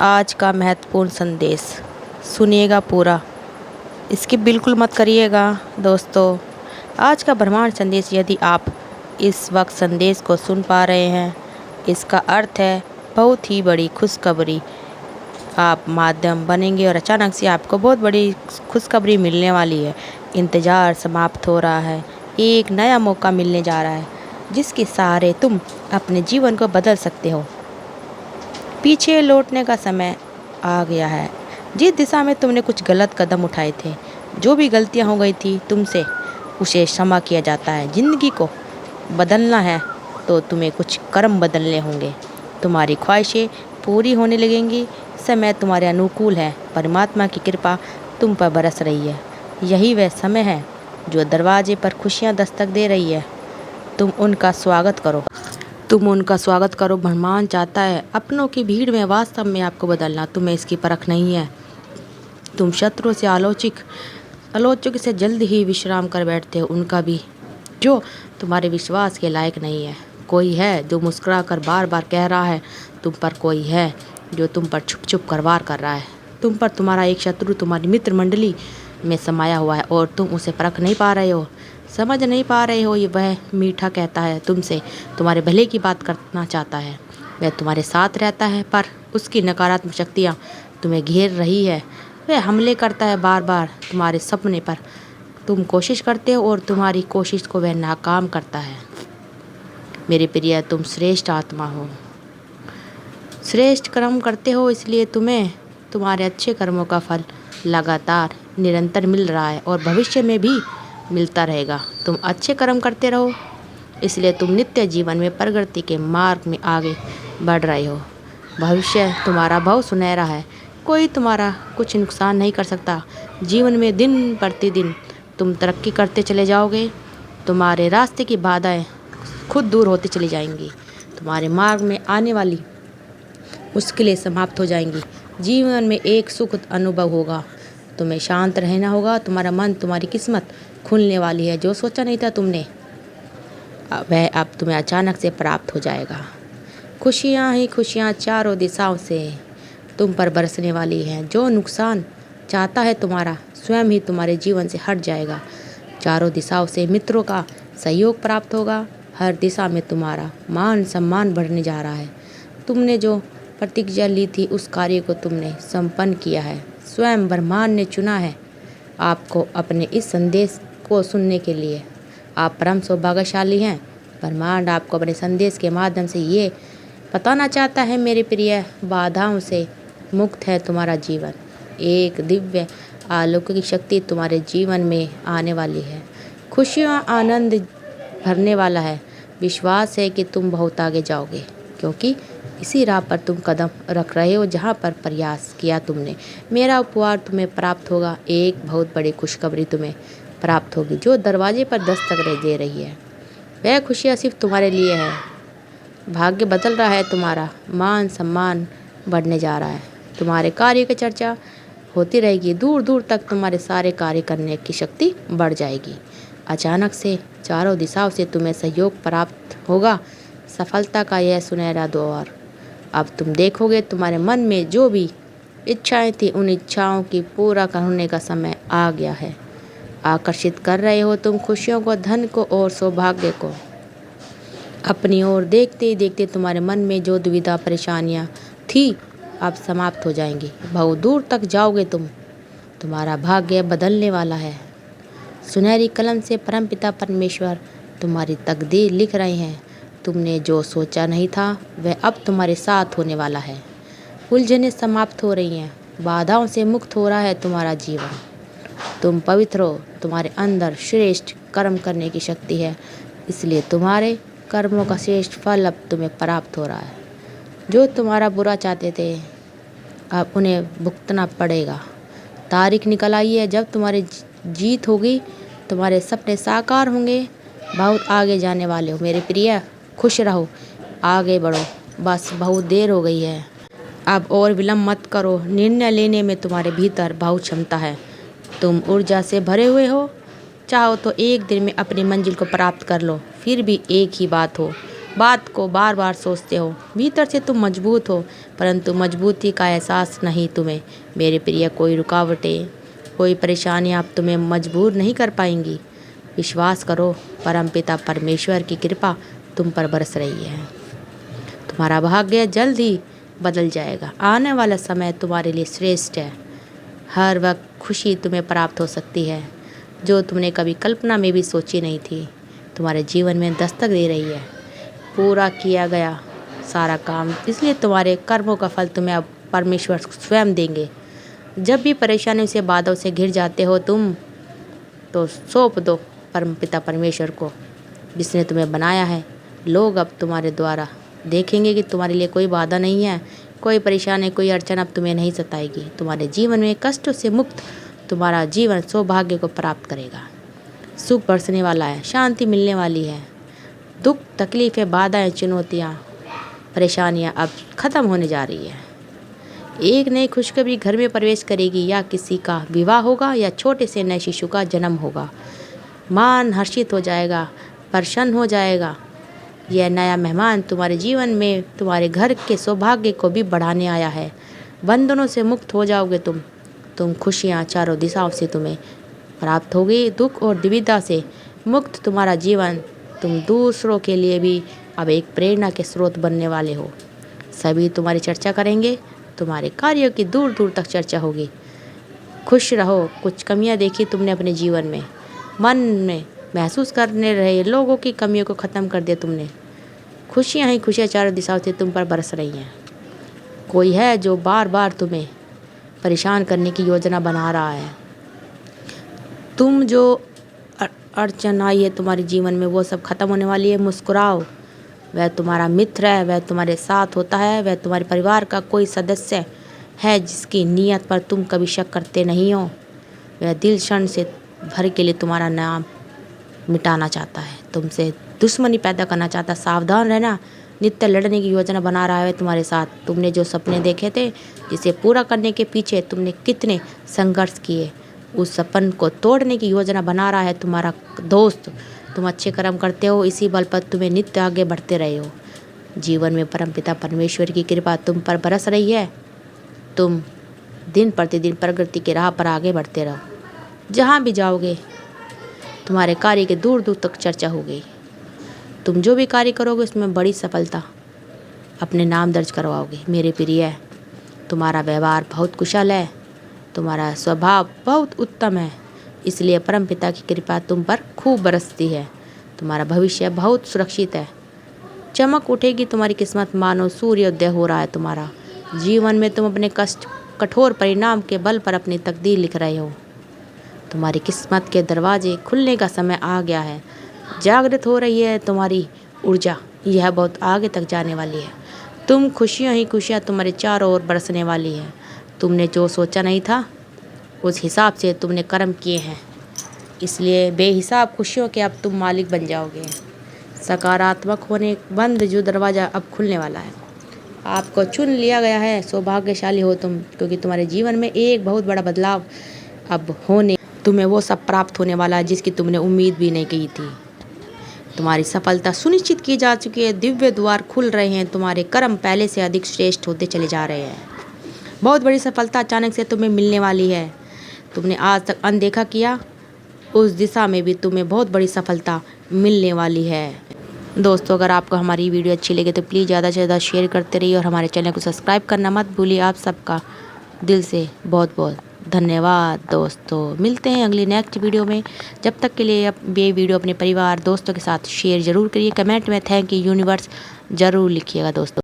आज का महत्वपूर्ण संदेश सुनिएगा पूरा, स्किप बिल्कुल मत करिएगा दोस्तों। आज का ब्रह्मांड संदेश, यदि आप इस वक्त संदेश को सुन पा रहे हैं, इसका अर्थ है बहुत ही बड़ी खुशखबरी। आप माध्यम बनेंगे और अचानक से आपको बहुत बड़ी खुशखबरी मिलने वाली है। इंतज़ार समाप्त हो रहा है, एक नया मौका मिलने जा रहा है जिसके सहारे तुम अपने जीवन को बदल सकते हो। पीछे लौटने का समय आ गया है। जिस दिशा में तुमने कुछ गलत कदम उठाए थे, जो भी गलतियां हो गई थी तुमसे, उसे क्षमा किया जाता है। ज़िंदगी को बदलना है तो तुम्हें कुछ कर्म बदलने होंगे। तुम्हारी ख्वाहिशें पूरी होने लगेंगी। समय तुम्हारे अनुकूल है। परमात्मा की कृपा तुम पर बरस रही है। यही वह समय है जो दरवाजे पर खुशियाँ दस्तक दे रही है। तुम उनका स्वागत करो। ब्रह्मांड चाहता है अपनों की भीड़ में वास्तव में आपको बदलना। तुम्हें इसकी परख नहीं है। तुम शत्रु से आलोचक से जल्द ही विश्राम कर बैठते हो, उनका भी जो तुम्हारे विश्वास के लायक नहीं है। कोई है जो मुस्कुरा कर बार बार कह रहा है तुम पर, कोई है जो तुम पर छुप छुप कर वार कर रहा है। तुम पर तुम्हारा एक शत्रु तुम्हारी मित्र मंडली में समाया हुआ है और तुम उसे परख नहीं पा रहे हो, समझ नहीं पा रहे हो। ये वह मीठा कहता है तुमसे, तुम्हारे भले की बात करना चाहता है। वह तुम्हारे साथ रहता है पर उसकी नकारात्मक शक्तियाँ तुम्हें घेर रही है। वह हमले करता है बार बार तुम्हारे सपने पर। तुम कोशिश करते हो और तुम्हारी कोशिश को वह नाकाम करता है। मेरे प्रिय, तुम श्रेष्ठ आत्मा हो, श्रेष्ठ कर्म करते हो, इसलिए तुम्हें तुम्हारे अच्छे कर्मों का फल लगातार निरंतर मिल रहा है और भविष्य में भी मिलता रहेगा। तुम अच्छे कर्म करते रहो, इसलिए तुम नित्य जीवन में प्रगति के मार्ग में आगे बढ़ रहे हो। भविष्य तुम्हारा बहुत सुनहरा है। कोई तुम्हारा कुछ नुकसान नहीं कर सकता। जीवन में दिन प्रतिदिन तुम तरक्की करते चले जाओगे। तुम्हारे रास्ते की बाधाएं खुद दूर होती चली जाएंगी। तुम्हारे मार्ग में आने वाली मुश्किलें समाप्त हो जाएंगी। जीवन में एक सुखद अनुभव होगा। तुम्हें शांत रहना होगा। तुम्हारा मन, तुम्हारी किस्मत खुलने वाली है। जो सोचा नहीं था तुमने, वह अब तुम्हें अचानक से प्राप्त हो जाएगा। खुशियाँ ही खुशियाँ चारों दिशाओं से तुम पर बरसने वाली हैं। जो नुकसान चाहता है तुम्हारा, स्वयं ही तुम्हारे जीवन से हट जाएगा। चारों दिशाओं से मित्रों का सहयोग प्राप्त होगा। हर दिशा में तुम्हारा मान सम्मान बढ़ने जा रहा है। तुमने जो प्रतिज्ञा ली थी उस कार्य को तुमने संपन्न किया है। स्वयं ब्रह्मांड ने चुना है आपको अपने इस संदेश को सुनने के लिए। आप परम सौभाग्यशाली हैं। ब्रह्मांड आपको अपने संदेश के माध्यम से ये बताना चाहता है, मेरे प्रिय, बाधाओं से मुक्त है तुम्हारा जीवन। एक दिव्य आलोक की शक्ति तुम्हारे जीवन में आने वाली है। खुशियाँ आनंद भरने वाला है। विश्वास है कि तुम बहुत आगे जाओगे, क्योंकि इसी राह पर तुम कदम रख रहे हो जहाँ पर प्रयास किया तुमने। मेरा उपहार तुम्हें प्राप्त होगा। एक बहुत बड़ी खुशखबरी तुम्हें प्राप्त होगी जो दरवाजे पर दस्तक दे रही है। वह खुशियाँ सिर्फ तुम्हारे लिए है। भाग्य बदल रहा है तुम्हारा। मान सम्मान बढ़ने जा रहा है। तुम्हारे कार्य की चर्चा होती रहेगी। दूर दूर तक तुम्हारे सारे कार्य करने की शक्ति बढ़ जाएगी। अचानक से चारों दिशाओं से तुम्हें सहयोग प्राप्त होगा। सफलता का यह सुनहरा दौर अब तुम देखोगे। तुम्हारे मन में जो भी इच्छाएं थी, उन इच्छाओं की पूरा होने का समय आ गया है। आकर्षित कर रहे हो तुम खुशियों को, धन को और सौभाग्य को अपनी ओर। देखते ही देखते तुम्हारे मन में जो दुविधा परेशानियां थी अब समाप्त हो जाएंगी। बहुत दूर तक जाओगे तुम। तुम्हारा भाग्य बदलने वाला है। सुनहरी कलम से परमपिता परमेश्वर तुम्हारी तकदीर लिख रहे हैं। तुमने जो सोचा नहीं था वह अब तुम्हारे साथ होने वाला है। उलझनें समाप्त हो रही हैं। बाधाओं से मुक्त हो रहा है तुम्हारा जीवन। तुम पवित्र हो। तुम्हारे अंदर श्रेष्ठ कर्म करने की शक्ति है, इसलिए तुम्हारे कर्मों का श्रेष्ठ फल अब तुम्हें प्राप्त हो रहा है। जो तुम्हारा बुरा चाहते थे अब उन्हें भुगतना पड़ेगा। तारीख निकल आई है जब तुम्हारी जीत होगी। तुम्हारे सपने साकार होंगे। बहुत आगे जाने वाले हो मेरे प्रिय। खुश रहो, आगे बढ़ो। बस बहुत देर हो गई है। अब और विलम्ब मत करो। निर्णय लेने में तुम्हारे भीतर बहुत क्षमता है। तुम ऊर्जा से भरे हुए हो। चाहो तो एक दिन में अपनी मंजिल को प्राप्त कर लो। फिर भी एक ही बात हो, बात को बार बार सोचते हो। भीतर से तुम मजबूत हो, परंतु मजबूती का एहसास नहीं तुम्हें। मेरे प्रिय, कोई रुकावटें, कोई परेशानियाँ अब तुम्हें मजबूर नहीं कर पाएंगी। विश्वास करो, परमपिता परमेश्वर की कृपा तुम पर बरस रही है। तुम्हारा भाग्य जल्द ही बदल जाएगा। आने वाला समय तुम्हारे लिए श्रेष्ठ है। हर वक्त खुशी तुम्हें प्राप्त हो सकती है, जो तुमने कभी कल्पना में भी सोची नहीं थी। तुम्हारे जीवन में दस्तक दे रही है। पूरा किया गया सारा काम, इसलिए तुम्हारे कर्मों का फल तुम्हें अब परमेश्वर स्वयं देंगे। जब भी परेशानी से बादल से घिर जाते हो तुम, तो सौंप दो परमपिता परमेश्वर को, जिसने तुम्हें बनाया है। लोग अब तुम्हारे द्वारा देखेंगे कि तुम्हारे लिए कोई बाधा नहीं है, कोई परेशानी, कोई अड़चन अब तुम्हें नहीं सताएगी। तुम्हारे जीवन में कष्टों से मुक्त तुम्हारा जीवन सौभाग्य को प्राप्त करेगा। सुख बरसने वाला है, शांति मिलने वाली है। दुख, तकलीफ़ें, बाधाएं, चुनौतियाँ, परेशानियाँ अब खत्म होने जा रही है। एक नई खुशखबरी घर में प्रवेश करेगी, या किसी का विवाह होगा या छोटे से नए शिशु का जन्म होगा। मान हर्षित हो जाएगा, प्रसन्न हो जाएगा। यह नया मेहमान तुम्हारे जीवन में तुम्हारे घर के सौभाग्य को भी बढ़ाने आया है। बंधनों से मुक्त हो जाओगे तुम खुशियाँ चारों दिशाओं से तुम्हें प्राप्त होगी। दुख और दुविधा से मुक्त तुम्हारा जीवन, तुम दूसरों के लिए भी अब एक प्रेरणा के स्रोत बनने वाले हो। सभी तुम्हारी चर्चा करेंगे, तुम्हारे कार्यों की दूर दूर तक चर्चा होगी। खुश रहो। कुछ कमियां देखी तुमने अपने जीवन में, मन में महसूस करने रहे लोगों की कमियों को ख़त्म कर दिया तुमने। खुशियाँ ही खुशियाँ चारों दिशाओं से तुम पर बरस रही हैं। कोई है जो बार बार तुम्हें परेशान करने की योजना बना रहा है। तुम जो अड़चन आई है तुम्हारे जीवन में, वो सब खत्म होने वाली है। मुस्कुराओ। वह तुम्हारा मित्र है, वह तुम्हारे साथ होता है, वह तुम्हारे परिवार का कोई सदस्य है जिसकी नीयत पर तुम कभी शक करते नहीं हो। वह दिल क्षण से भर के लिए तुम्हारा नाम मिटाना चाहता है, तुमसे दुश्मनी पैदा करना चाहता है। सावधान रहना, नित्य लड़ने की योजना बना रहा है तुम्हारे साथ। तुमने जो सपने देखे थे, जिसे पूरा करने के पीछे तुमने कितने संघर्ष किए, उस सपन को तोड़ने की योजना बना रहा है तुम्हारा दोस्त। तुम अच्छे कर्म करते हो, इसी बल पर तुम्हें नित्य आगे बढ़ते रहे हो। जीवन में परमपिता परमेश्वर की कृपा तुम पर बरस रही है। तुम दिन प्रतिदिन प्रगति के राह पर आगे बढ़ते रहो। जहाँ भी जाओगे तुम्हारे कार्य के दूर दूर तक चर्चा होगी। तुम जो भी कार्य करोगे उसमें बड़ी सफलता अपने नाम दर्ज करवाओगे। मेरे प्रिय, तुम्हारा व्यवहार बहुत कुशल है, तुम्हारा स्वभाव बहुत उत्तम है, इसलिए परमपिता की कृपा तुम पर खूब बरसती है। तुम्हारा भविष्य बहुत सुरक्षित है। चमक उठेगी तुम्हारी किस्मत, मानो सूर्योदय हो रहा है तुम्हारा। जीवन में तुम अपने कठोर परिणाम के बल पर अपनी तकदीर लिख रहे हो। तुम्हारी किस्मत के दरवाजे खुलने का समय आ गया है। जागृत हो रही है तुम्हारी ऊर्जा, यह बहुत आगे तक जाने वाली है। तुम खुशियाँ ही खुशियाँ तुम्हारे चारों ओर बरसने वाली है। तुमने जो सोचा नहीं था, उस हिसाब से तुमने कर्म किए हैं, इसलिए बेहिसाब खुशियों के अब तुम मालिक बन जाओगे। सकारात्मक होने बंद जो दरवाज़ा अब खुलने वाला है। आपको चुन लिया गया है। सौभाग्यशाली हो तुम, क्योंकि तुम्हारे जीवन में एक बहुत बड़ा बदलाव अब होने, तुम्हें वो सब प्राप्त होने वाला है जिसकी तुमने उम्मीद भी नहीं की थी। तुम्हारी सफलता सुनिश्चित की जा चुकी है। दिव्य द्वार खुल रहे हैं। तुम्हारे कर्म पहले से अधिक श्रेष्ठ होते चले जा रहे हैं। बहुत बड़ी सफलता अचानक से तुम्हें मिलने वाली है। तुमने आज तक अनदेखा किया, उस दिशा में भी तुम्हें बहुत बड़ी सफलता मिलने वाली है। दोस्तों, अगर आपको हमारी वीडियो अच्छी लगे तो प्लीज़ ज़्यादा से ज़्यादा शेयर करते रहिए और हमारे चैनल को सब्सक्राइब करना मत भूलिए। आप सबका दिल से बहुत बहुत धन्यवाद। दोस्तों, मिलते हैं अगली नेक्स्ट वीडियो में। जब तक के लिए ये वीडियो अपने परिवार दोस्तों के साथ शेयर ज़रूर करिए। कमेंट में थैंक यू यूनिवर्स ज़रूर लिखिएगा दोस्तों।